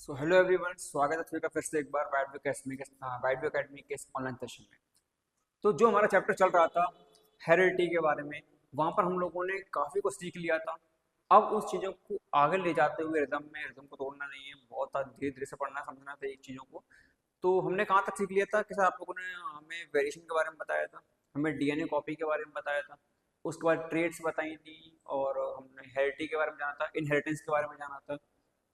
So hello everyone, स्वागत है सभी का फिर से एक बार बाइट अकेडमी के इस ऑनलाइन सेशन में। तो जो हमारा चैप्टर चल रहा था हेरिडिटी के बारे में, वहाँ पर हम लोगों ने काफ़ी कुछ सीख लिया था। अब उस चीज़ों को आगे ले जाते हुए रिदम को तोड़ना नहीं है, बहुत धीरे धीरे से पढ़ना समझना था एक चीज़ों को। तो हमने कहाँ तक सीख लिया था कि सर आप लोगों ने हमें वेरिएशन के बारे में बताया था, हमें डीएनए कॉपी के बारे में बताया था, उसके बाद ट्रेड्स बताई थी, और हमने हेरिडिटी के बारे में जाना था, इनहेरिटेंस के बारे में जाना था।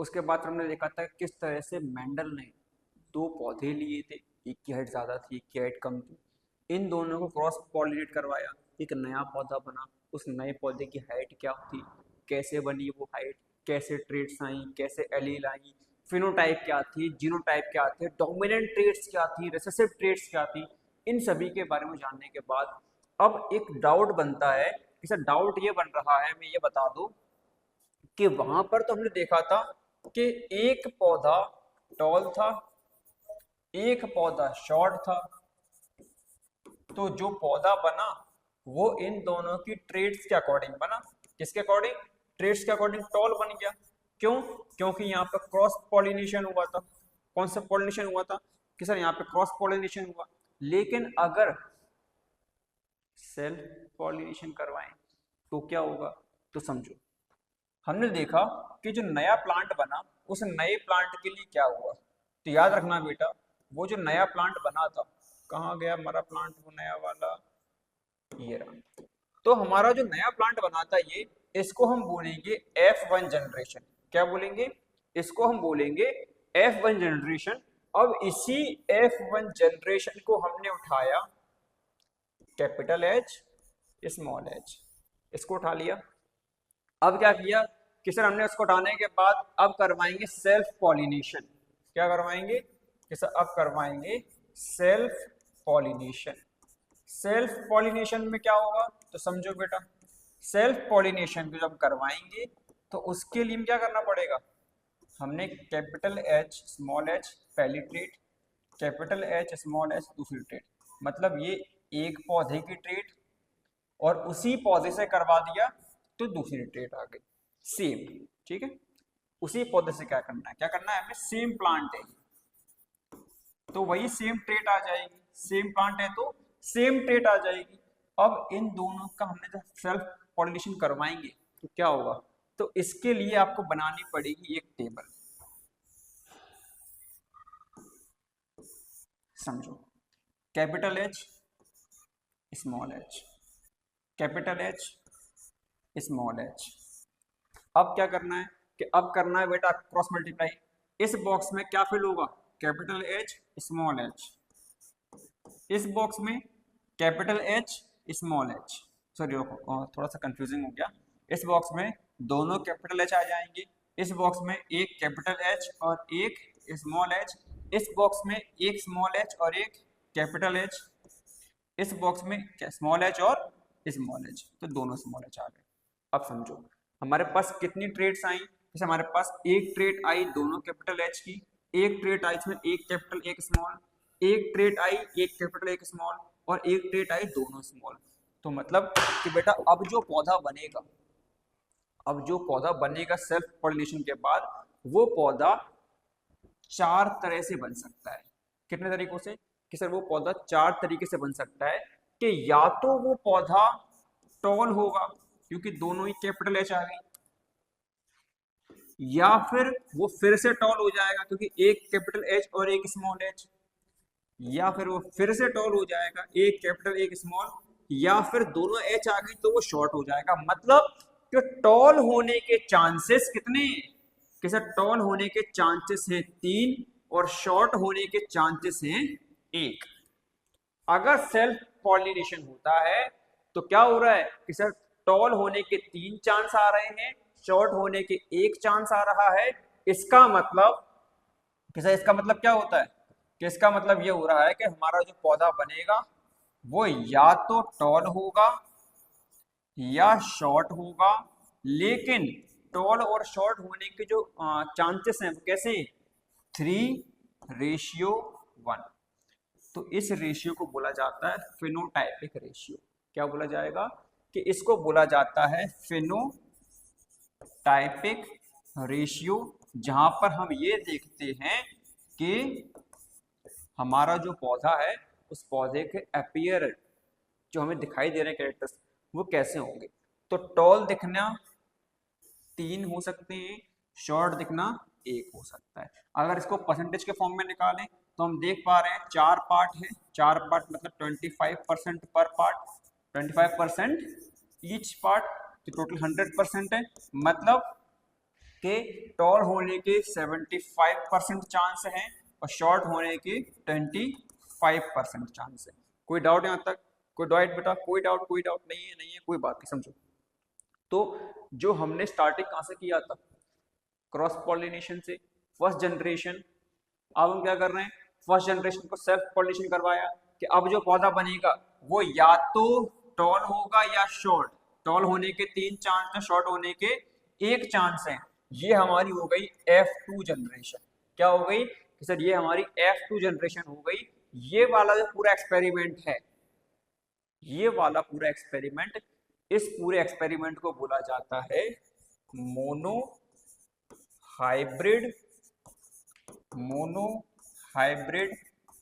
उसके बाद हमने देखा था किस तरह से मेंडल ने दो पौधे लिए थे, एक की हाइट ज़्यादा थी, एक की हाइट कम थी। इन दोनों को क्रॉस पॉलिनेट करवाया, एक नया पौधा बना। उस नए पौधे की हाइट क्या थी, कैसे बनी वो हाइट, कैसे ट्रेड्स आई, कैसे एलील आई, फिनोटाइप क्या थी, जीनोटाइप क्या थे, डोमिनेंट ट्रेड्स क्या थी, रिसेसिव ट्रेड्स क्या थी। इन सभी के बारे में जानने के बाद अब एक डाउट बनता है। इसे डाउट ये बन रहा है, मैं ये बता दूं कि वहां पर तो हमने देखा था कि एक पौधा टॉल था, एक पौधा शॉर्ट था। तो जो पौधा बना वो इन दोनों की ट्रेड्स के अकॉर्डिंग बना। किसके अकॉर्डिंग? ट्रेड्स के अकॉर्डिंग टॉल बन गया। क्यों? क्योंकि यहाँ पर क्रॉस पॉलिनेशन हुआ था। कौन सा पॉलिनेशन हुआ था? कि सर यहाँ पे क्रॉस पॉलिनेशन हुआ। लेकिन अगर सेल्फ पॉलिनेशन करवाएं तो क्या होगा? तो समझो, हमने देखा कि जो नया प्लांट बना उस नए प्लांट के लिए क्या हुआ। तो याद रखना बेटा, वो जो नया प्लांट बना था, कहाँ गया हमारा प्लांट, वो नया वाला, ये रहा। तो हमारा जो नया प्लांट बना था ये, इसको हम बोलेंगे F1 जनरेशन। क्या बोलेंगे? इसको हम बोलेंगे F1 जनरेशन। अब इसी F1 जनरेशन को हमने उठाया, कैपिटल एच स्मॉल एच, इसको उठा लिया। अब क्या किया कि सर हमने उसको उठाने के बाद अब करवाएंगे सेल्फ पॉलिनेशन। क्या करवाएंगे कि सर अब करवाएंगे सेल्फ पॉलिनेशन। सेल्फ पॉलिनेशन में क्या होगा तो समझो बेटा, सेल्फ पॉलिनेशन को जब करवाएंगे तो उसके लिए क्या करना पड़ेगा। हमने कैपिटल एच स्मॉल एच पहली trait, capital H small H दूसरी ट्रेट, मतलब ये एक पौधे की ट्रेट, और उसी पौधे से करवा दिया तो दूसरी ट्रेट आ गई सेम। ठीक है, उसी पौधे से क्या करना है, क्या करना है हमें, सेम प्लांट है तो वही सेम ट्रेट आ जाएगी, सेम प्लांट है तो सेम ट्रेट आ जाएगी। अब इन दोनों का हमने जब सेल्फ पॉलिनेशन करवाएंगे तो क्या होगा, तो इसके लिए आपको बनानी पड़ेगी एक टेबल। समझो, capital H small H, capital H small H. अब क्या करना है कि अब करना है बेटा क्रॉस मल्टीप्लाई। इस बॉक्स में क्या फिल होगा, कैपिटल एच स्मॉल एच, इस बॉक्स में capital H small H. Sorry थोड़ा सा कंफ्यूजिंग हो गया। इस बॉक्स में दोनों कैपिटल एच आ जाएंगे, इस बॉक्स में एक कैपिटल एच और एक स्मॉल एच, इस बॉक्स में एक स्मॉल एच और एक कैपिटल एच, इस बॉक्स में स्मॉल एच और स्मॉल एच, तो दोनों स्मॉल एच आ गए। अब समझो हमारे पास कितनी ट्रेड्स आई। जैसे हमारे पास एक ट्रेड आई दोनों कैपिटल एच की, एक ट्रेड आई इसमें एक कैपिटल एक स्मॉल, एक ट्रेड आई एक कैपिटल एक स्मॉल, और एक ट्रेड आई दोनों स्मॉल। तो मतलब कि बेटा अब जो पौधा बनेगा, अब जो पौधा बनेगा सेल्फ पॉलिनेशन के बाद, वो पौधा चार तरह से बन सकता है। कितने तरीकों से? कि सर वो पौधा चार तरीके से बन सकता है कि या तो वो पौधा टॉल होगा क्योंकि दोनों ही कैपिटल एच आ गई, या फिर वो फिर से टॉल हो जाएगा क्योंकि एक कैपिटल एच और एक स्मॉल एच, या फिर वो फिर से टॉल हो जाएगा एक कैपिटल एक स्मॉल, या फिर दोनों एच आ गई तो वो शॉर्ट हो जाएगा। मतलब कि टॉल होने के चांसेस कितने हैं? कि सर टॉल होने के चांसेस हैं तीन और शॉर्ट होने के चांसेस हैं एक। अगर सेल्फ पॉलिनेशन होता है तो क्या हो रहा है कि सर टॉल होने के तीन चांस आ रहे हैं, शॉर्ट होने के एक चांस आ रहा है। इसका मतलब कि सर इसका मतलब क्या होता है कि इसका मतलब ये हो रहा है कि हमारा जो पौधा बनेगा वो या तो टॉल होगा या शॉर्ट होगा। लेकिन टॉल और शॉर्ट होने के जो चांसेस हैं वो कैसे, 3:1। तो इस रेशियो को बोला जाता है फिनोटाइपिक रेशियो। क्या बोला जाएगा कि इसको बोला जाता है फिनोटाइपिक रेशियो, जहां पर हम ये देखते हैं कि हमारा जो पौधा है उस पौधे के अपीयर जो हमें दिखाई दे रहे हैं कैरेक्टर्स वो कैसे होंगे। तो टॉल दिखना 3 हो सकते हैं, शॉर्ट दिखना 1 हो सकता है। अगर इसको परसेंटेज के फॉर्म में निकालें तो हम देख पा रहे हैं 4 पार्ट है, 4 पार्ट मतलब 25% पर पार्ट, 25% ईच पार्ट, तो टोटल 100% है। मतलब के टॉल होने के 75% चांस है और शॉर्ट होने के 25% चांस है। कोई डाउट यहाँ तक? कोई डाउट बेटा? कोई डाउट? कोई डाउट नहीं है? नहीं है, कोई बात नहीं, समझो। तो जो हमने स्टार्टिंग कहाँ से किया था? क्रॉस पॉलिनेशन से, फर्स्ट जनरेशन। अब हम क्या कर रहे हैं? फर्स्ट जनरेशन को सेल्फ पॉलिनेशन करवाया कि अब जो पौधा बनेगा वो या तो टॉल होगा या शॉर्ट। टॉल होने के 3 चांस है, शॉर्ट होने के 1 चांस है। ये हमारी हो गई F2 जनरेशन। क्या हो गई कि सर ये हमारी F2 जनरेशन हो गई। ये वाला जो पूरा एक्सपेरिमेंट है, ये वाला पूरा एक्सपेरिमेंट, इस पूरे एक्सपेरिमेंट को बोला जाता है मोनो हाइब्रिड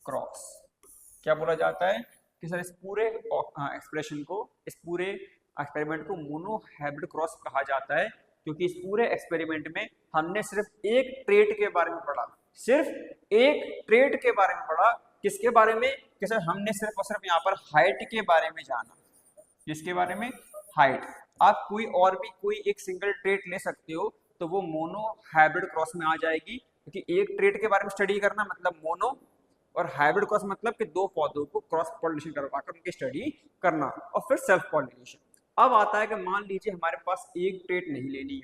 क्रॉस। क्या बोला जाता है कि सर इस पूरे एक्सप्रेशन को, इस पूरे एक्सपेरिमेंट को मोनो हाइब्रिड क्रॉस कहा जाता है, क्योंकि इस पूरे एक्सपेरिमेंट में हमने सिर्फ एक ट्रेट के बारे में पढ़ा, सिर्फ एक ट्रेट के बारे में पढ़ा। किसके बारे में? कि सर हमने सिर्फ और सिर्फ यहाँ पर हाइट के बारे में जाना। किसके बारे में? हाइट। आप कोई और भी कोई एक सिंगल ट्रेट ले सकते हो तो वो मोनो हाइब्रिड क्रॉस में आ जाएगी, क्योंकि एक ट्रेट के बारे में स्टडी करना मतलब मोनो, और हाइब्रिड क्रॉस मतलब कि 2 पौधों को क्रॉस पॉलिनेशन करवाकर उनकी स्टडी करना और फिर सेल्फ पॉलिनेशन। अब आता है कि मान लीजिए हमारे पास एक ट्रेट नहीं लेनी है,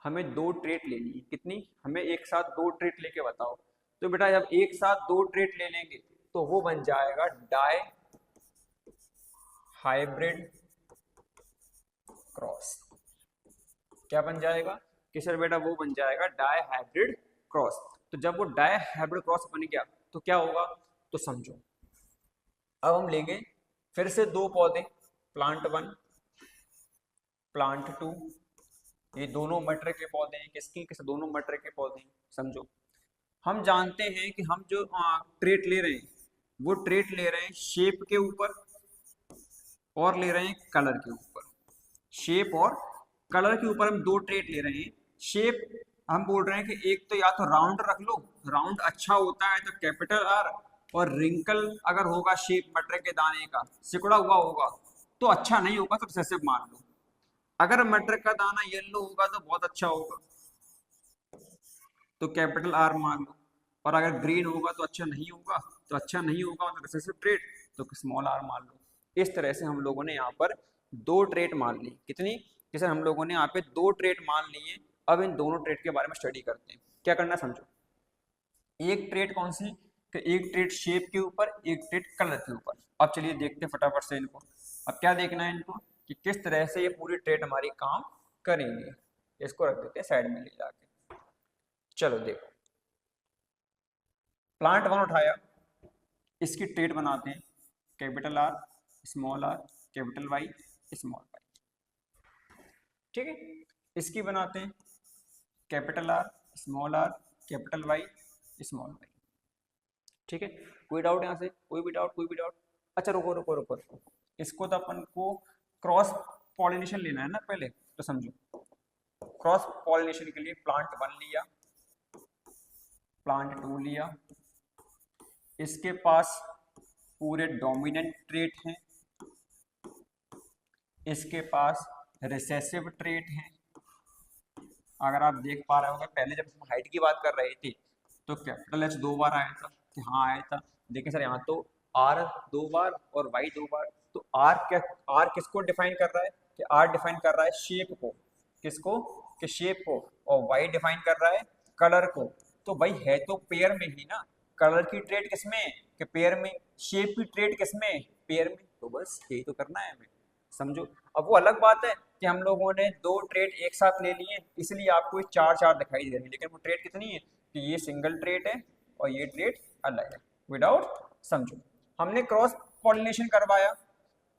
हमें 2 ट्रेट लेनी है। कितनी? हमें एक साथ 2 ट्रेट लेके बताओ। तो बेटा जब एक साथ 2 ट्रेट ले लेंगे तो वो बन जाएगा डाई हाइब्रिड क्रॉस। क्या बन जाएगा कि सर बेटा वो बन जाएगा डाई हाइब्रिड क्रॉस। तो जब वो डाई हाइब्रिड क्रॉस बन गया तो क्या होगा? तो समझो, अब हम लेंगे फिर से 2 पौधे, प्लांट 1 प्लांट 2। ये दोनों मटर के पौधे हैं। किसके? किस? दोनों मटर के पौधे हैं। समझो, हम जानते हैं कि हम जो ट्रेट ले रहे हैं वो ट्रेट ले रहे हैं शेप के ऊपर और ले रहे हैं कलर के ऊपर। शेप और कलर के ऊपर हम 2 ट्रेट ले रहे हैं। शेप हम बोल रहे हैं कि एक तो या तो राउंड रख लो, राउंड अच्छा होता है तो कैपिटल R, और रिंकल अगर होगा शेप मटर के दाने का, सिकुड़ा हुआ होगा तो अच्छा नहीं होगा तो रिसेसिव मान लो। अगर मटर का दाना येलो होगा तो बहुत अच्छा होगा तो कैपिटल R मान लो, और अगर ग्रीन होगा तो अच्छा नहीं होगा, तो अच्छा नहीं होगा मतलब रिसेसिव ट्रेट तो स्मॉल r मान लो। इस तरह से हम लोगों ने यहाँ पर 2 ट्रेट मान ली। कितनी? जैसे हम लोगों ने यहाँ पे 2 ट्रेट मान लिए। अब इन दोनों ट्रेट के बारे में स्टडी करते हैं। क्या करना समझो। एक ट्रेट कौन सी? कि एक ट्रेट शेप के ऊपर, एक ट्रेट कलर के ऊपर। अब चलिए देखते हैं फटाफट से इनको। अब क्या देखना है इनको कि किस तरह से ये पूरी ट्रेट हमारी काम करेंगे। इसको रख देते हैं साइड में ले जाके। चलो देखो, प्लांट 1 उठाया, इसकी ट्रेट बनाते हैं capital R small r capital Y small y। ठीक है, इसकी बनाते हैं capital R small r capital Y small y। ठीक है, कोई डाउट यहाँ से? कोई भी डाउट? कोई भी डाउट? अच्छा रुको रुको रुको रुको, इसको तो अपन को क्रॉस पॉलिनेशन लेना है ना पहले, तो समझो क्रॉस पॉलिनेशन के लिए प्लांट 1 लिया, प्लांट 2 लिया, इसके पास पूरे डोमिनेंट ट्रेट हैं, इसके पास रिसेसिव ट्रेट हैं। अगर आप देख पा रहे होंगे पहले जब हम हाइट की बात कर रहे थे तो कैपिटल H 2 बार आया था कि हाँ आया था। देखिए सर यहाँ तो R 2 बार और Y 2 बार। तो R क्या? R किसको डिफाइन कर रहा है? कि R डिफाइन कर रहा है शेप को। किसको? कि शेप को। और Y डिफाइन कर रहा है कलर को। तो भाई है तो पेयर में ही ना। कलर की ट्रेट किसमें? कि पेयर में। शेप की ट्रेट किसमें? पेयर में। तो बस यही तो करना है हमें, समझो। अब वो अलग बात है कि हम लोगों ने 2 ट्रेट एक साथ ले लिए इसलिए आपको 4-4 दिखाई दे रही है, लेकिन वो ट्रेट कितनी है कि ये सिंगल ट्रेट है और ये ट्रेट अलग है। विदाउट, समझो, हमने क्रॉस पॉलिनेशन करवाया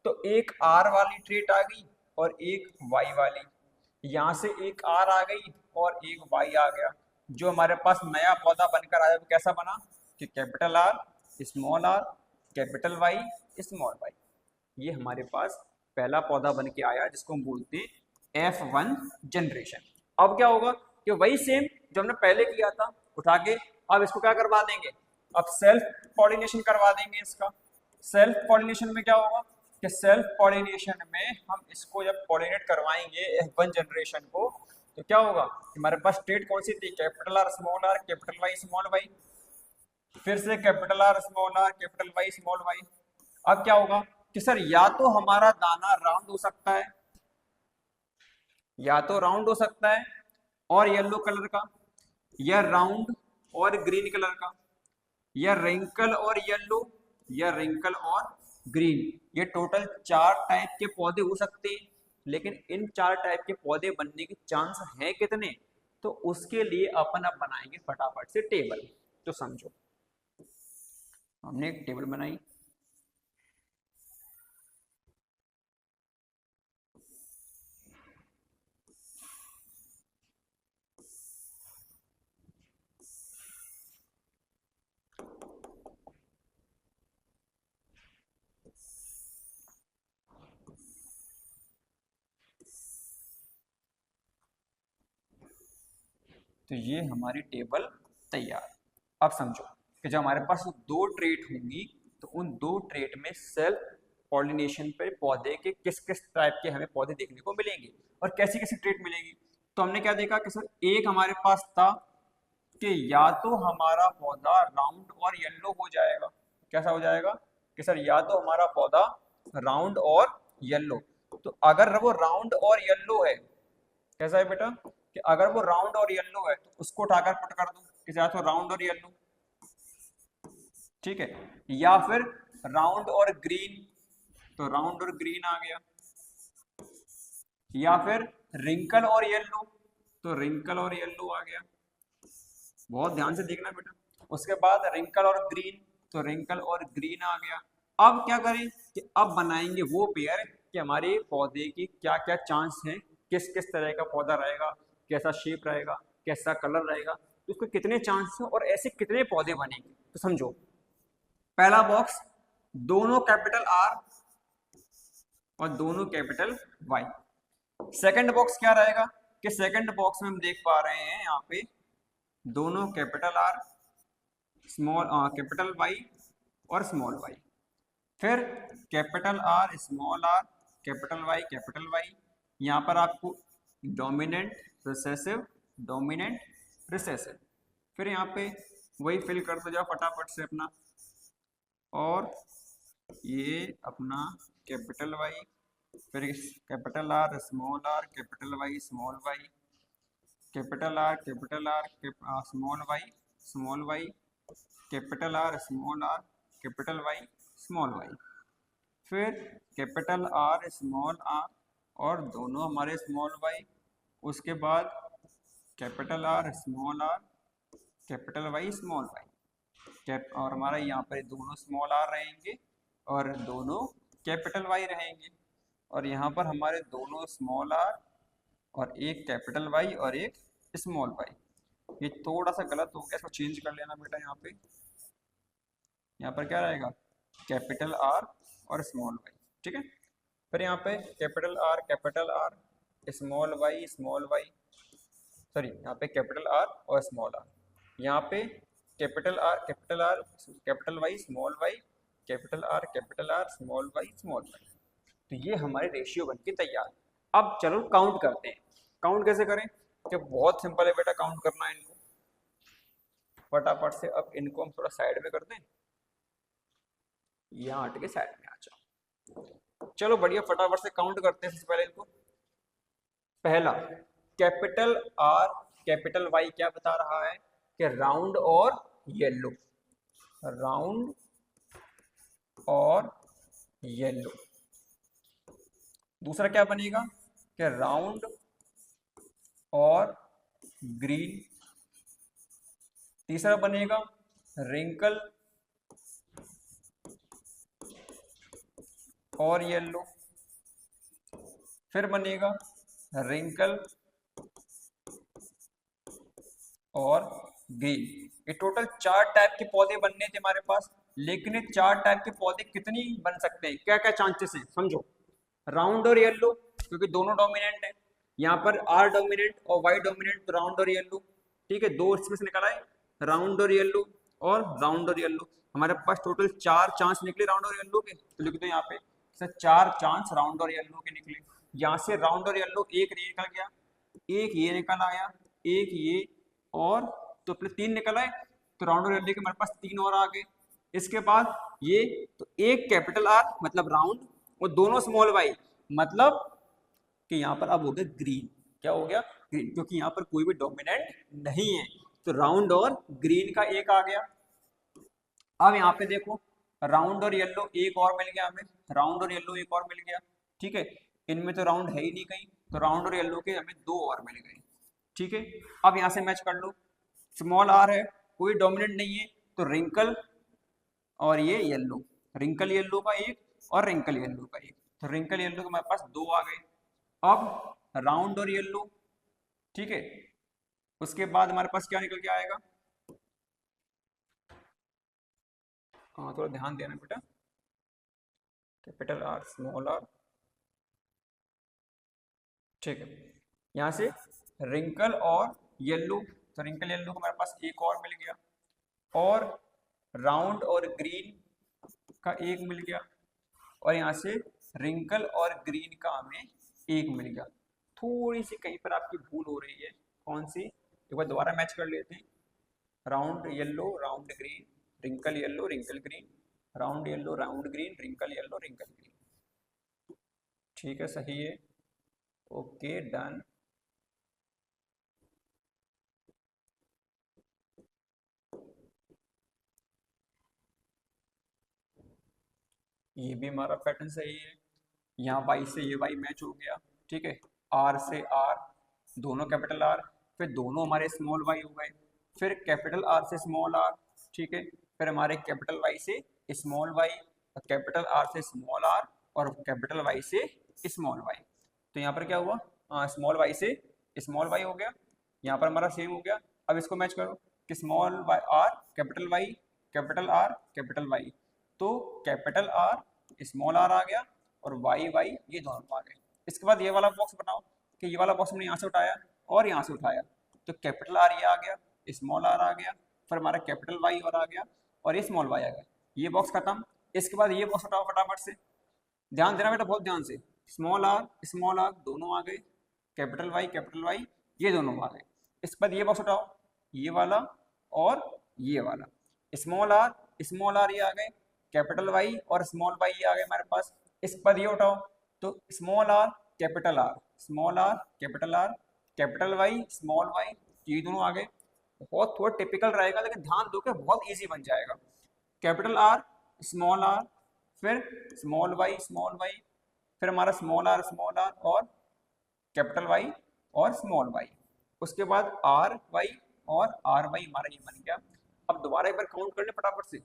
तो एक R वाली ट्रेट आ गई और एक Y वाली। यहाँ से एक आर आ गई और एक वाई आ गया। जो हमारे पास नया पौधा बनकर आया वो कैसा बना कि capital R, small R, capital Y, small Y. ये हमारे पास पहला पौधा बन के आया जिसको हम बोलते हैं F1 जनरेशन। अब क्या होगा कि वही सेम जो हमने पहले किया था उठा के अब इसको क्या करवा देंगे, अब सेल्फ पॉलिनेशन करवा देंगे इसका। सेल्फ पॉलिनेशन में क्या होगा कि सेल्फ पॉलिनेशन में हम इसको जब पॉलिनेट करवाएंगे F1 जनरेशन को तो क्या होगा, हमारे पास स्टेट कौन सी थी, capital R small R capital Y small Y, फिर से capital R small R capital Y small Y. अब क्या होगा कि सर या तो हमारा दाना राउंड हो सकता है, या तो राउंड हो सकता है और येलो कलर का, या राउंड और ग्रीन कलर का, या रिंकल और येलो, या रिंकल और ग्रीन। ये टोटल 4 टाइप के पौधे हो सकते हैं। लेकिन इन 4 टाइप के पौधे बनने के चांस है कितने, तो उसके लिए अपन अब बनाएंगे फटाफट से टेबल। तो समझो हमने एक टेबल बनाई, तो ये हमारी टेबल तैयार। अब समझो कि जब हमारे पास 2 ट्रेट होंगी तो उन 2 ट्रेट में सेल्फ पॉलिनेशन पे पौधे के किस किस टाइप के हमें पौधे देखने को मिलेंगे और कैसी कैसी ट्रेट मिलेगी। तो हमने क्या देखा कि सर एक हमारे पास था कि या तो हमारा पौधा राउंड और येलो हो जाएगा। कैसा हो जाएगा कि सर या तो हमारा पौधा राउंड और येलो। तो अगर वो राउंड और येलो है, कैसा है बेटा कि अगर वो राउंड और येलो है तो उसको उठाकर पुट कर दो कि या तो राउंड और येलो, ठीक है, या फिर राउंड और ग्रीन, तो राउंड और ग्रीन आ गया, या फिर रिंकल और येलो, तो रिंकल और येलो आ गया। बहुत ध्यान से देखना बेटा। उसके बाद रिंकल और ग्रीन, तो रिंकल और ग्रीन आ गया। अब क्या करें कि अब बनाएंगे वो पेयर कि हमारे पौधे की क्या क्या चांस हैं, किस किस तरह का पौधा रहेगा, कैसा शेप रहेगा, कैसा कलर रहेगा, तो उसके कितने चांस हैं और ऐसे कितने पौधे बनेंगे। तो समझो पहला बॉक्स दोनों कैपिटल आर और दोनों कैपिटल वाई। सेकंड बॉक्स क्या रहेगा कि सेकंड बॉक्स में हम देख पा रहे हैं यहाँ पे दोनों capital R small capital Y और स्मॉल वाई। फिर capital R small R capital Y. यहाँ पर आपको डोमिनेंट रिसेसिव डोमिनेंट रिसेसिव। फिर यहाँ पे वही फिल कर दो जाओ फटाफट से अपना, और ये अपना कैपिटल वाई, फिर capital R capital Y small Y, capital R small Y, capital R capital Y small Y, फिर कैपिटल आर स्मॉल आर और दोनों हमारे स्मॉल वाई। उसके बाद capital R capital Y small Y और हमारा यहाँ पर दोनों स्मॉल आर रहेंगे और दोनों कैपिटल वाई रहेंगे। और यहाँ पर हमारे दोनों स्मॉल आर और एक कैपिटल वाई और एक स्मॉल वाई। ये थोड़ा सा गलत हो गया, इसको चेंज कर लेना बेटा। यहाँ पर क्या रहेगा कैपिटल आर और स्मॉल वाई, ठीक है। फिर यहाँ पे capital R small Y, sorry यहाँ पे कैपिटल आर और स्मॉल आर, यहाँ पे capital R capital Y small Y, capital R small Y. तो ये हमारे रेशियो बन के तैयार। अब चलो काउंट करते हैं। काउंट कैसे करें कि बहुत सिंपल है बेटा काउंट करना है इनको फटाफट से। अब इनको हम थोड़ा साइड में कर दें, यहाँ हट के साइड में आ जाओ। चलो बढ़िया फटाफट से काउंट करते हैं। सबसे पहले इनको पहला कैपिटल आर कैपिटल वाई क्या बता रहा है कि राउंड और येलो, राउंड और येलो। दूसरा क्या बनेगा कि राउंड और ग्रीन। तीसरा बनेगा रिंकल और येलो। फिर बनेगा रिंकल और ग्रीन। ये टोटल 4 टाइप के पौधे बनने थे हमारे पास, लेकिन ये 4 टाइप के पौधे कितनी बन सकते हैं, क्या क्या चांसेस हैं समझो। राउंड और येलो, क्योंकि दोनों डोमिनेंट है, यहाँ पर आर डोमिनेंट और वाई डोमिनेंट, तो राउंड और येलो। ठीक है, दो इसमें से निकल आए, राउंड और येलो और राउंड और येलो। हमारे पास टोटल 4 चांस निकले राउंड और येलो के, तो लिख दो यहाँ पे सर 4 चांस राउंड और येलो के निकले। यहाँ से राउंड और येलो एक निकल गया, एक ये निकल आया, एक ये, और तो अपने 3 निकल आए, तो राउंड और येलो के हमारे पास 3 और आ गए। इसके बाद ये, तो एक कैपिटल आर मतलब राउंड और दोनों स्मॉल वाई, मतलब कि यहाँ पर अब हो गया ग्रीन। क्या हो गया, ग्रीन, क्योंकि यहाँ पर कोई भी डोमिनेंट नहीं है, तो राउंड और ग्रीन का एक आ गया। अब यहाँ पे देखो, राउंड और येलो एक और मिल गया हमें, राउंड और येलो एक और मिल गया। ठीक है, इनमें तो राउंड है ही नहीं कहीं, तो राउंड और येलो के हमें 2 और मिल गए। ठीक है, अब यहाँ से मैच कर लो, स्मॉल आर है, कोई डोमिनेंट नहीं है, तो रिंकल और ये येलो, रिंकल येलो का एक और रिंकल येलो का एक, तो रिंकल येलो के हमारे पास 2 आ गए। अब राउंड और येलो, ठीक है, उसके बाद हमारे पास क्या निकल के आएगा, हाँ थोड़ा ध्यान देना बेटा, कैपिटल आर स्मॉल आर। ठीक है, यहाँ से रिंकल और येलो, तो रिंकल येलो को हमारे पास एक और मिल गया, और राउंड और ग्रीन का एक मिल गया, और यहाँ से रिंकल और ग्रीन का हमें एक मिल गया। थोड़ी सी कहीं पर आपकी भूल हो रही है, कौन सी, एक बार दोबारा मैच कर लेते हैं। Round yellow round green, wrinkle yellow wrinkle green, round yellow round green, wrinkle yellow wrinkle green. ठीक है, सही है, ओके डन। ये भी हमारा पैटर्न सही है, यहाँ वाई से ये वाई मैच हो गया। ठीक है, आर से आर, दोनों कैपिटल आर, फिर दोनों हमारे स्मॉल वाई हो गए, फिर कैपिटल आर से स्मॉल आर। ठीक है, फिर हमारे कैपिटल वाई से स्मॉल वाई, कैपिटल आर से स्मॉल आर, और कैपिटल वाई से स्मॉल वाई। तो यहाँ पर क्या हुआ, स्मॉल वाई से स्मॉल वाई हो गया, यहाँ पर हमारा सेम हो गया। अब इसको मैच करो कि small Y R capital Y, capital R capital Y, तो कैपिटल आर स्मॉल आर आ गया, और वाई वाई ये दोनों आ गए। इसके बाद ये वाला बॉक्स बनाओ कि ये वाला बॉक्स हमने यहाँ से उठाया और यहाँ से उठाया, तो कैपिटल आर ये आ गया, स्मॉल आर आ गया, फिर हमारा कैपिटल वाई और आ गया, और ये स्मॉल वाई आ गया। ये बॉक्स खत्म। इसके बाद ये बॉक्स उठाओ फटाफट से, ध्यान देना बेटा बहुत ध्यान से, स्मॉल आर दोनों आ गए, कैपिटल वाई ये दोनों आ गए। इसके बाद ये बॉक्स उठाओ, ये वाला और ये वाला, स्मॉल आर ये आ गए, कैपिटल वाई और स्मॉल वाई ये आ गए हमारे पास। इसके बाद ये उठाओ, तो small R capital R, small R capital R, capital Y small Y, ये दोनों आ गए। बहुत थोड़ा टिपिकल रहेगा, लेकिन ध्यान दो कि बहुत इजी बन जाएगा। कैपिटल आर, फिर स्मॉल वाई, फिर हमारा स्मॉल आर और कैपिटल वाई और स्मॉल वाई, उसके बाद आर वाई और आर वाई हमारा ये बन गया। अब दोबारा एक बार काउंट कर ले फटाफट से,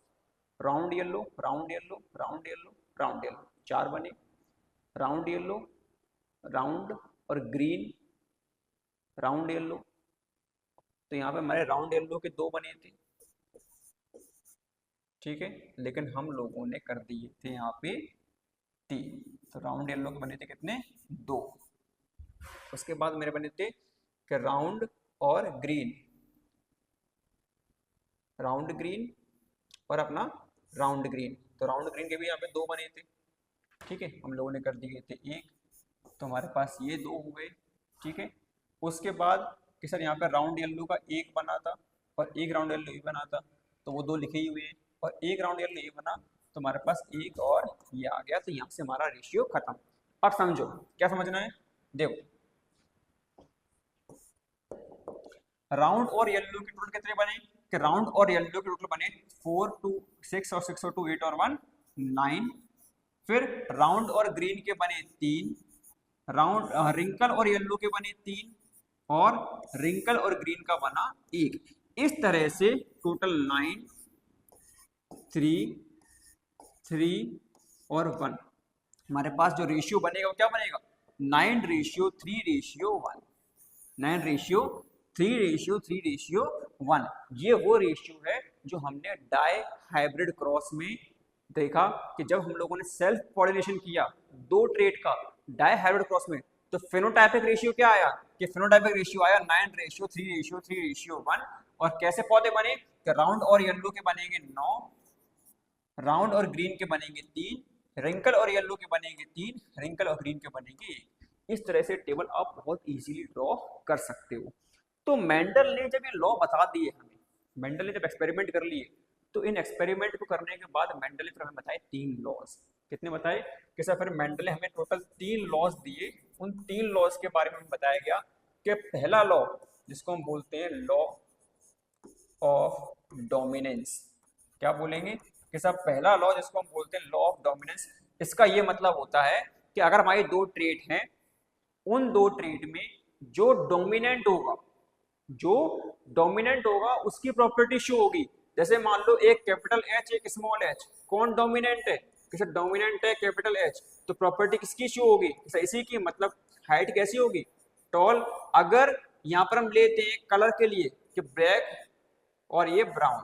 round yellow round yellow round yellow round yellow, 4 बने, राउंड येलो राउंड और ग्रीन राउंड येलो, तो यहाँ पे हमारे राउंड येलो के 2 बने थे। ठीक है, लेकिन हम लोगों ने कर दिए थे यहाँ पे 3, तो राउंड येलो के बने थे कितने, 2। उसके बाद मेरे बने थे कि राउंड और ग्रीन, राउंड ग्रीन और अपना राउंड ग्रीन, तो राउंड ग्रीन के भी यहाँ पे 2 बने थे। ठीक है, हम लोगों ने कर दिए थे 1, तो हमारे पास ये 2 हो गए। ठीक है, उसके बाद कि सर यहाँ पे राउंड येलो का 1 बना था और एक राउंड येलो ये बना था, तो वो 2 लिखे ही हुए हैं, और एक राउंड येलो ये बना, तो हमारे पास 1 और ये आ गया, तो यहाँ से हमारा रेशियो खत्म। अब समझो क्या समझना है, देखो राउंड और येलो के टोटल कितने बने, कि राउंड और येलो के टोटल बने 4 2 6 और 6 और 2 8 और 1 9। फिर राउंड और ग्रीन के बने 3, राउंड रिंकल और येलो के बने 3, और रिंकल और ग्रीन का बना 1। इस तरह से टोटल 9 3 3 और 1 हमारे पास जो रेशियो बनेगा वो क्या बनेगा, 9:3:1, 9:3:3:1। ये वो रेशियो है जो हमने डाई हाइब्रिड क्रॉस में देखा कि जब हम लोगों ने सेल्फ पॉलिनेशन किया दो ट्रेट का डाई हाइब्रिड क्रॉस में, तो फेनोटाइपिक रेशियो क्या आया कि फेनोटाइपिक रेशियो आया 9:3:3:1। और कैसे पौधे बने कि राउंड और येलो के बनेंगे 9, राउंड और ग्रीन के बनेंगे 3, रिंकल और येलो के बनेंगे 3, रिंकल और ग्रीन के बनेंगे 1। इस तरह से टेबल आप बहुत इजीली ड्रॉ कर सकते हो। तो मेंडल ने जब ये लॉ बता दिए हमें, मेंडल ने जब एक्सपेरिमेंट कर लिए, तो इन एक्सपेरिमेंट को करने के बाद मेंडल ने फिर हमें बताए 3 लॉज। कितने बताए कि सर फिर मेंडल ने हमें टोटल 3 लॉज दिए। उन 3 लॉज के बारे में बताया गया कि पहला लॉ जिसको हम बोलते हैं लॉ ऑफ डोमिनेंस, क्या बोलेंगे कि सर पहला लॉ जिसको हम बोलते हैं लॉ ऑफ डोमिनेंस, इसका ये मतलब होता है कि अगर हमारे दो ट्रेट हैं, उन दो ट्रेट में जो डोमिनेंट होगा उसकी प्रॉपर्टी शो होगी। जैसे मान लो एक कैपिटल एच एक स्मॉल एच, कौन डोमिनेंट है, किसे डोमिनेंट है कैपिटल एच, तो प्रॉपर्टी किसकी शो होगी, इसी की, मतलब हाइट कैसी होगी, टॉल। अगर यहाँ पर हम लेते हैं कलर के लिए कि ब्लैक और ये ब्राउन,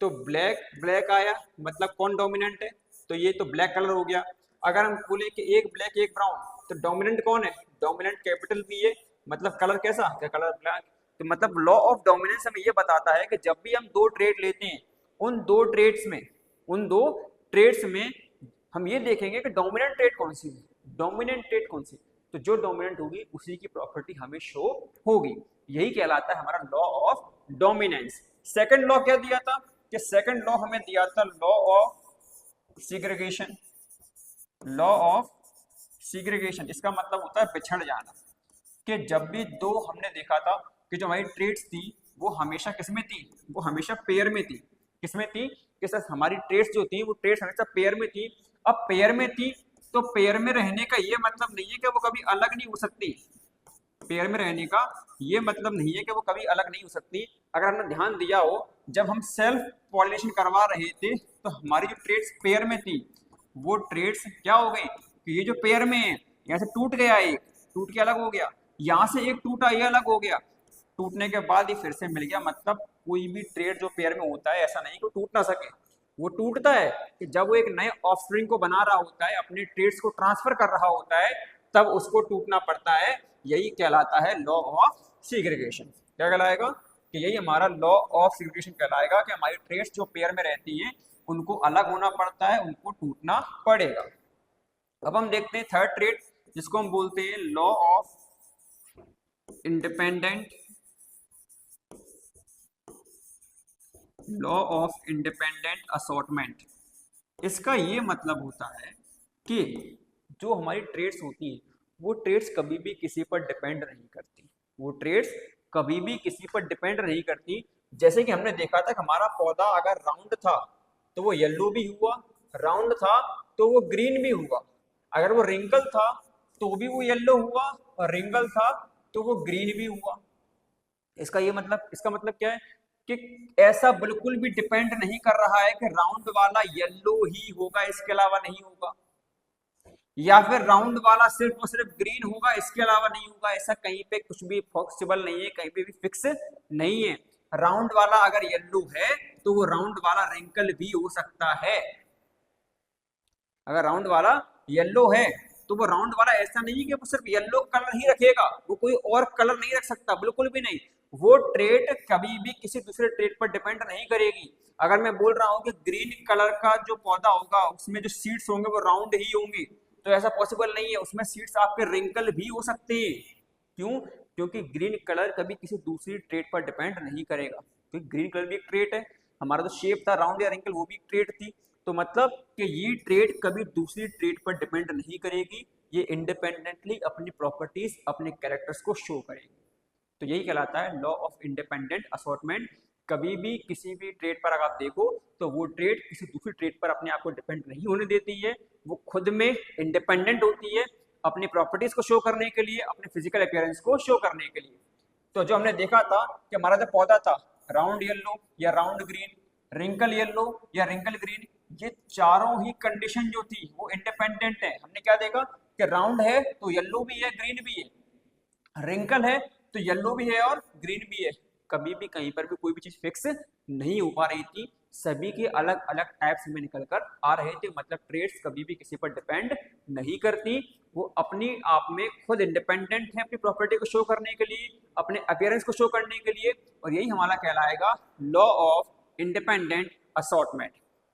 तो ब्लैक आया मतलब कौन डोमिनेंट है, तो ये तो ब्लैक कलर हो गया। अगर हम बोले कि एक ब्लैक एक ब्राउन, तो डोमिनेंट कौन है, डोमिनेंट कैपिटल बी है, मतलब कलर कैसा, क्या कलर ब्लैक। तो मतलब लॉ ऑफ डोमिनेंस हमें ये बताता है कि जब भी हम दो ट्रेड लेते हैं, उन दो ट्रेड्स में हम ये देखेंगे कि डोमिनेंट ट्रेड कौन सी है, तो जो डोमिनेंट होगी उसी की प्रॉपर्टी हमें शो होगी। यही कहलाता है हमारा law of dominance. Second law क्या दिया था कि सेकंड लॉ हमें दिया था लॉ ऑफ सिग्रेगेशन। इसका मतलब होता है बिछड़ जाना, कि जब भी दो हमने देखा था कि जो हमारी ट्रेड्स थी वो हमेशा किसमें थी, वो हमेशा पेयर में थी। किसमें थी कि सर हमारी ट्रेड्स जो थी वो ट्रेड्स हमेशा पेयर में थी। अब पेयर में थी तो पेयर में रहने का ये मतलब नहीं है कि वो कभी अलग नहीं हो सकती, पेयर में रहने का ये मतलब नहीं है कि वो कभी अलग नहीं हो सकती। अगर हमने ध्यान दिया हो, जब हम सेल्फ पॉलिनेशन करवा रहे थे तो हमारी जो ट्रेड्स पेयर में थी वो ट्रेड्स क्या हो गई कि ये जो पेयर में है, यहाँ से टूट गया, एक टूट के अलग हो गया, यहाँ से एक टूटा ये अलग हो गया, टूटने के बाद ये फिर से मिल गया। मतलब कोई भी ट्रेड जो पेयर में होता है ऐसा नहीं कि टूट ना सके, वो टूटता है कि जब वो एक नए ऑफस्प्रिंग को बना रहा होता है, अपने ट्रेड्स को ट्रांसफर कर रहा होता है, तब उसको टूटना पड़ता है। यही कहलाता है लॉ ऑफ सिग्रेगेशन। क्या कहलाएगा कि यही हमारा लॉ ऑफ सिग्रेगेशन कहलाएगा कि हमारी ट्रेड्स जो पेयर में रहती हैं उनको अलग होना पड़ता है, उनको टूटना पड़ेगा। अब हम देखते हैं थर्ड ट्रेड जिसको हम बोलते हैं लॉ ऑफ इंडिपेंडेंट असॉर्टमेंट। इसका ये मतलब होता है कि जो हमारी ट्रेड्स होती हैं वो ट्रेड्स कभी भी किसी पर डिपेंड नहीं करती, जैसे कि हमने देखा था कि हमारा पौधा अगर राउंड था तो वो येलो भी हुआ, राउंड था तो वो ग्रीन भी हुआ, अगर वो रिंकल था तो भी वो येलो हुआ, और रिंकल था तो वो ग्रीन भी हुआ। इसका मतलब क्या है कि ऐसा बिल्कुल भी डिपेंड नहीं कर रहा है कि राउंड वाला येलो ही होगा इसके अलावा नहीं होगा, या फिर राउंड वाला सिर्फ और सिर्फ ग्रीन होगा इसके अलावा नहीं होगा। ऐसा कहीं पे कुछ भी पॉसिबल नहीं है, कहीं पे भी फिक्स नहीं है। राउंड वाला अगर येलो है तो वो राउंड वाला रिंकल भी हो सकता है। अगर राउंड वाला येलो है तो वो राउंड वाला ऐसा नहीं है कि वो सिर्फ येलो कलर ही रखेगा, वो कोई और कलर नहीं रख सकता, बिल्कुल भी नहीं। वो ट्रेड कभी भी किसी दूसरे ट्रेड पर डिपेंड नहीं करेगी। अगर मैं बोल रहा हूँ कि ग्रीन कलर का जो पौधा होगा उसमें जो सीड्स होंगे वो राउंड ही होंगे, तो ऐसा पॉसिबल नहीं है, उसमें सीड्स आपके रिंकल भी हो सकते हैं। क्यों? क्योंकि ग्रीन कलर कभी किसी दूसरी ट्रेड पर डिपेंड नहीं करेगा, क्योंकि ग्रीन कलर भी एक ट्रेड है, हमारा जो शेप था राउंड या रिंकल वो भी एक ट्रेड थी। तो मतलब कि ये ट्रेड कभी दूसरी ट्रेड पर डिपेंड नहीं करेगी, ये इंडिपेंडेंटली अपनी प्रॉपर्टीज अपने कैरेक्टर्स को शो करेगी। तो यही कहलाता है लॉ ऑफ इंडिपेंडेंट असॉर्टमेंट। कभी भी किसी भी ट्रेड पर अगर आप देखो तो वो ट्रेड किसी दूसरी ट्रेड पर अपने आप को डिपेंड नहीं होने देती है, वो खुद में इंडिपेंडेंट होती है अपनी प्रॉपर्टीज को शो करने के लिए, अपने फिजिकल अपीयरेंस को शो करने के लिए। तो जो हमने देखा था कि हमारा जो पौधा था राउंड येलो या राउंड ग्रीन, रिंकल येलो या रिंकल ग्रीन, ये चारों ही कंडीशन जो थी वो इंडिपेंडेंट है। हमने क्या देखा कि राउंड है तो येलो भी है ग्रीन भी है, रिंकल है तो येलो भी है और ग्रीन भी है। कभी भी कहीं पर भी कोई भी चीज फिक्स नहीं हो पा रही थी, सभी के अलग अलग टाइप्स में निकल कर आ रहे थे। मतलब ट्रेड्स कभी भी किसी पर डिपेंड नहीं करती, वो अपनी आप में खुद इंडिपेंडेंट है अपनी प्रॉपर्टी को शो करने के लिए, अपने अपीयरेंस को शो करने के लिए, और यही हमारा कहलाएगा लॉ ऑफ इंडिपेंडेंट असॉर्टमेंट।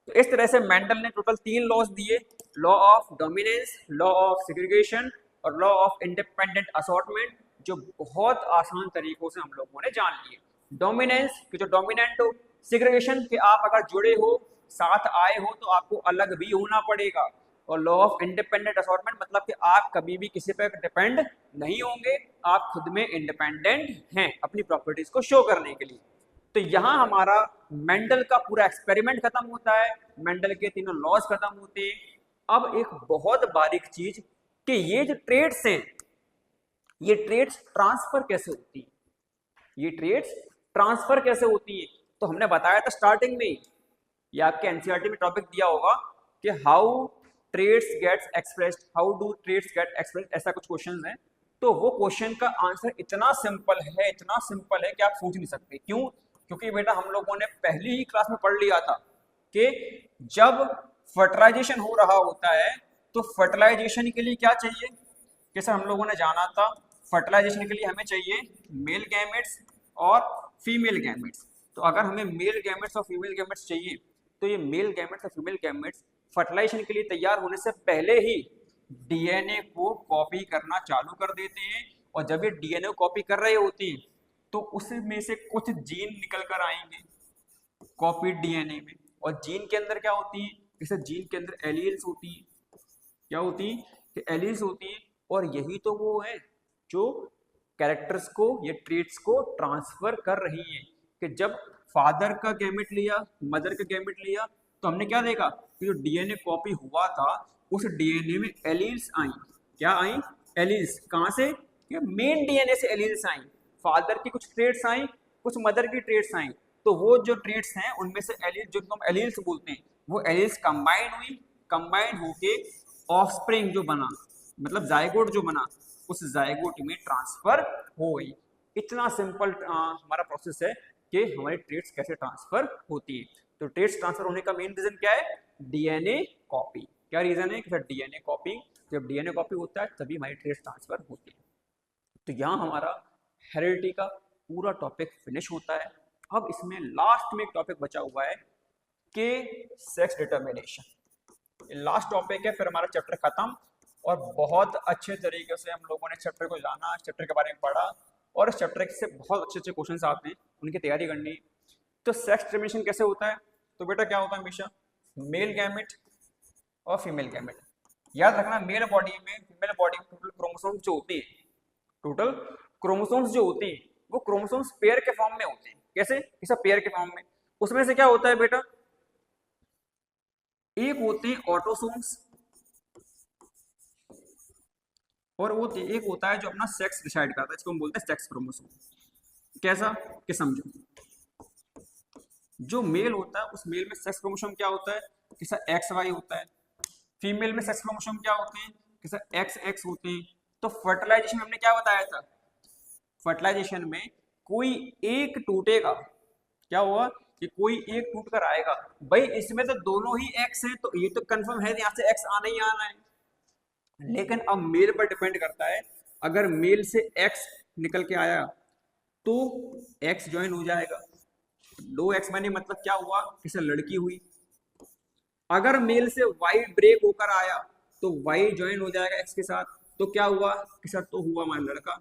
तो इस तरह से मेंडल ने टोटल 3 लॉज दिए, law of dominance, law of segregation और लॉ ऑफ इंडिपेंडेंट असॉर्टमेंट, जो बहुत आसान तरीकों से हम लोगों ने जान लिए। डोमिनेंस कि जो डोमिनेंट हो, सेग्रीगेशन कि आप अगर जुड़े हो साथ आए हो तो आपको अलग भी होना पड़ेगा, और लॉ ऑफ इंडिपेंडेंट असॉर्टमेंट मतलब कि आप कभी भी किसी पर डिपेंड नहीं होंगे, आप खुद में इंडिपेंडेंट हैं अपनी प्रॉपर्टीज को शो करने के लिए। तो यहाँ हमारा मेंडल का पूरा एक्सपेरिमेंट खत्म होता है, मेंडल के तीनों लॉज खत्म होते हैं। अब एक बहुत बारीक चीज कि ये जो ट्रेड्स हैं, ये ट्रेड्स ट्रांसफर कैसे होती है, ये ट्रेड्स ट्रांसफर कैसे होती है। तो हमने बताया था स्टार्टिंग में, ये आपके एनसीईआरटी में टॉपिक दिया होगा कि how traits gets expressed, how do traits get expressed, ऐसा कुछ क्वेश्चंस हैं। तो वो क्वेश्चन का आंसर इतना सिंपल है, इतना सिंपल है कि आप सोच नहीं सकते। क्यों? क्योंकि बेटा हम लोगों ने पहली ही क्लास में पढ़ लिया था कि जब फर्टिलाइजेशन हो रहा होता है तो फर्टिलाइजेशन के लिए क्या चाहिए, कि सर हम लोगों ने जाना था फर्टिलाइजेशन के लिए हमें चाहिए मेल गैमेट्स और फीमेल गैमेट्स। तो अगर हमें मेल गैमेट्स और फीमेल गैमेट्स चाहिए तो ये मेल गैमेट्स और फीमेल गैमेट्स फर्टिलाइजेशन के लिए तैयार होने से पहले ही डीएनए को कॉपी करना चालू कर देते हैं, और जब ये डीएनए कॉपी कर रहे होते हैं तो उसमें से कुछ जीन निकल कर आएंगे कॉपी डीएनए में, और जीन के अंदर क्या होती है, जैसे जीन के अंदर एलील्स होती है, क्या होती है, एलील्स होती है, और यही तो वो है जो कैरेक्टर्स को या ट्रेट्स को ट्रांसफर कर रही है। कि जब फादर का गैमेट लिया, मदर का गैमेट लिया, तो हमने क्या देखा कि जो डीएनए कॉपी हुआ था उस डीएनए में एलील्स आई। क्या आई? एलील्स। कहां से? ये मेन डीएनए से एलील्स आई, फादर की कुछ ट्रेट्स आई, कुछ मदर की ट्रेट्स आई। तो वो जो ट्रेट्स हैं उनमें से एलील्स, जो हम एलील्स बोलते हैं, वो एलील्स कंबाइन हुई, कंबाइन होके ऑफस्प्रिंग जो बना, मतलब जायगोट जो बना, उस जायगोट में ट्रांसफर हो गई। इतना सिंपल हमारा प्रोसेस है कि हमारी ट्रेट्स कैसे ट्रांसफर होती है। तो ट्रेट्स ट्रांसफर होने का मेन रीजन क्या है? DNA copy. क्या रीजन है? कि सर डीएनए कॉपी, जब डीएनए कॉपी होता है तभी हमारी ट्रेट्स ट्रांसफर होती है। तो यहाँ हमारा हेरिडिटी का पूरा टॉपिक फिनिश होता है। अब इसमें लास्ट में एक टॉपिक बचा हुआ है कि सेक्स डिटर्मिनेशन। लास्ट टॉपिक है, फिर हमारा चैप्टर खत्म। और बहुत अच्छे तरीके से हम लोगों ने चैप्टर को जाना, चैप्टर के बारे में पढ़ा, और इस चैप्टर से बहुत अच्छे अच्छे क्वेश्चंस आते हैं, उनकी तैयारी करनी। तो सेक्स डिटर्मिनेशन कैसे होता है? तो बेटा क्या होता है, हमेशा मेल गैमेट और फीमेल गैमेट। याद रखना, मेल बॉडी में, फीमेल बॉडी में टोटल क्रोमोसोम्स जो होते हैं, टोटल क्रोमोसोम्स जो होते हैं वो क्रोमोसोम्स पेयर के फॉर्म में होते हैं। कैसे? इस पेयर के फॉर्म में। उसमें से क्या होता है बेटा, एक होते हैं ऑटोसोम्स और वो एक होता है जो अपना सेक्स डिसाइड करता है, इसको हम बोलते हैं सेक्स क्रोमोसोम। कैसा? कि समझो, जो मेल होता है उस मेल में सेक्स क्रोमोसोम क्या होता है, किसा एक्स वाई होता है। फीमेल में सेक्स क्रोमोसोम क्या होते हैं, किसा एक्स एक्स होते हैं। तो फर्टिलाइजेशन में हमने क्या बताया था, फर्टिलाइजेशन में कोई एक टूटेगा, क्या हुआ कि कोई एक टूट कर आएगा। भाई इसमें तो दोनों ही एक्स हैं, तो ये तो कंफर्म है यहाँ से एक्स आना ही आना है। लेकिन अब मेल पर डिपेंड करता है, अगर मेल से एक्स निकल के आया तो एक्स ज्वाइन हो जाएगा। दो एक्स बने मतलब क्या हुआ, किसी लड़की हुई। अगर मेल से वाई ब्रेक होकर आया तो वाई ज्वाइन हो जाएगा एक्स के साथ, तो क्या हुआ कि सर तो हुआ हमारा लड़का।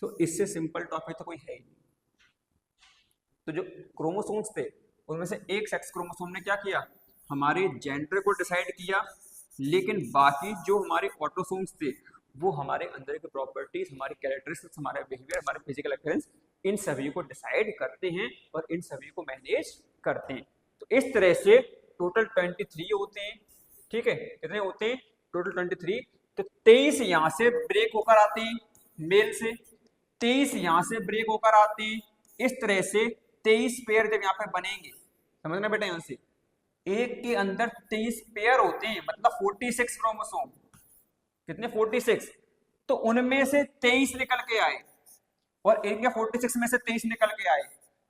तो इससे सिंपल टॉपिक तो कोई है ही नहीं। तो जो क्रोमोसोम्स थे उनमें से एक सेक्स क्रोमोसोम ने क्या किया, हमारे जेंडर को डिसाइड किया, लेकिन बाकी जो हमारे ऑटोसोम्स थे वो हमारे अंदर की प्रॉपर्टीज, हमारे कैरेक्टरिस्टिक्स, हमारे बिहेवियर, हमारे फिजिकल अपीयरेंस, इन सभी को डिसाइड करते हैं और इन सभी को मैनेज करते हैं। तो इस तरह से टोटल 23 होते हैं। ठीक है, कितने होते हैं? टोटल 23। तो 23 यहाँ से ब्रेक होकर आते हैं मेल से, 23 यहाँ से ब्रेक होकर आते हैं। इस तरह से 23 पेयर जब यहाँ पे बनेंगे, समझना बेटा, यहाँ से एक के अंदर 23 पेयर होते हैं, मतलब 46 क्रोमोसोम। कितने 46, तो उनमें से 23 निकल के आए और इनके 46 में से 23 निकल के आए,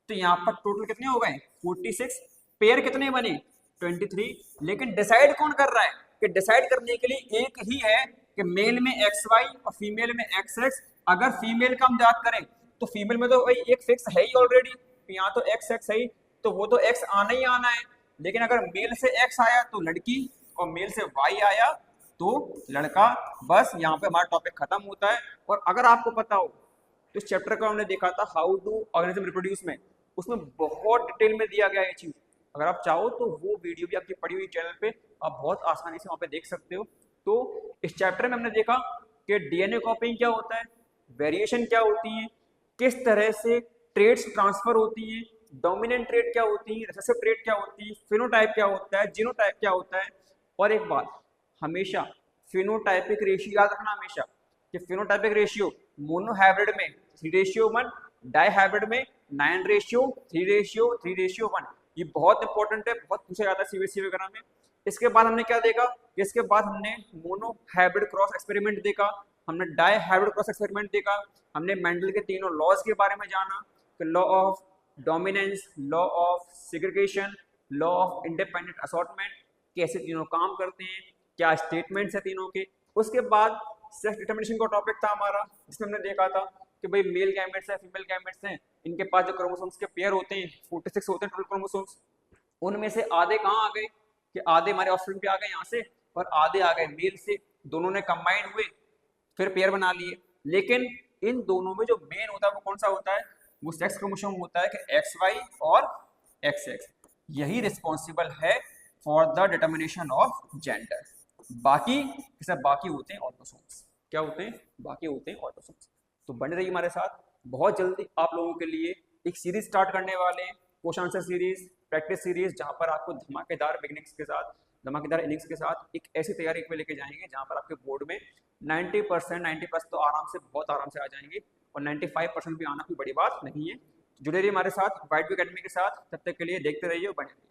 तो यहाँ पर टोटल कितने हो गए 46, पेयर कितने बने 23। लेकिन डिसाइड कौन कर रहा है, कि डिसाइड करने के लिए एक ही है कि मेल में XY और फीमेल में XX। अगर फीमेल का हम बात करें तो फीमेल में तो भाई एक फिक्स है ही ऑलरेडी, यहाँ तो XX है ही, तो वो तो X आना ही आना है। लेकिन अगर मेल से X आया तो लड़की और मेल से Y आया तो लड़का, बस यहाँ पे हमारा टॉपिक खत्म होता है। और अगर आपको पता हो तो इस चैप्टर का हमने देखा था हाउ टू ऑर्गेनिज्म रिप्रोड्यूस में, उसमें बहुत डिटेल में दिया गया ये चीज। अगर आप चाहो तो वो वीडियो भी आपकी पड़ी हुई चैनल पे, आप बहुत आसानी से वहाँ पे देख सकते हो। तो इस चैप्टर में हमने देखा कि डीएनए कॉपिंग क्या होता है, वेरिएशन क्या होती है, किस तरह से ट्रेड्स ट्रांसफर होती है, डोमिनेंट ट्रेड क्या होती है, रिसेसिव ट्रेड क्या होती है, फिनोटाइप क्या होता है, जीनोटाइप क्या होता है। और एक बात हमेशा फिनोटाइपिक रेशियो याद रखना हमेशा, कि फिनोटाइपिक रेशियो मोनोहाइब्रिड में 3:1, डाईहाइब्रिड में 9:3:3:1। ये बहुत इंपॉर्टेंट है, बहुत पूछा जाता है सीबीएसई वगैरह में। इसके बाद हमने क्या देखा, इसके बाद हमने मोनोहाइब्रिड क्रॉस एक्सपेरिमेंट देखा, हमने डाईहाइब्रिड क्रॉस एक्सपेरिमेंट देखा, हमने मेंडल के तीनों लॉज के बारे में जाना कि law of dominance, law of segregation, law of independent assortment, कैसे तीनों काम करते हैं, क्या स्टेटमेंट्स है तीनों के। उसके बाद सेक्स डिटर्मिनेशन का टॉपिक था हमारा, जिसमें हमने देखा था कि भाई मेल गैमेट्स है, फीमेल गैमेट्स हैं, इनके पास जो क्रोमोसोम्स के पेयर होते हैं 46 होते हैं टोटल क्रोमोसोम्स, उनमें से आधे कहाँ आ गए, कि आधे हमारे ऑफस्प्रिंग पे आ गए यहाँ से, और आधे आ गए मेल से, दोनों ने कंबाइन हुए फिर पेयर बना लिए। लेकिन इन दोनों में जो मेन होता है वो कौन सा होता है, वो सेक्स क्रोमोसोम होता है कि XY और XX, यही रिस्पॉन्सिबल है for the determination of gender. बाकी बाकी होते हैं ऑटोसोम्स, क्या होते हैं, बाकी होते हैं ऑटोसोम्स। तो बने रहिए हमारे साथ, बहुत जल्दी आप लोगों के लिए एक सीरीज स्टार्ट करने वाले हैं, question answer series, practice series, जहां पर आपको धमाकेदार बिगनिंग्स के साथ, धमाकेदार इनिंग्स के साथ एक ऐसी तैयारी पे लेके जाएंगे जहां पर आपके बोर्ड में 90%, 90+ तो आराम से, बहुत आराम से आ जाएंगे, और 95% भी आना कोई बड़ी बात नहीं है। जुड़े रहिए हमारे साथ वाइट व्यू अकेडमी के साथ, तब तक के लिए देखते रहिए और बने रहिए।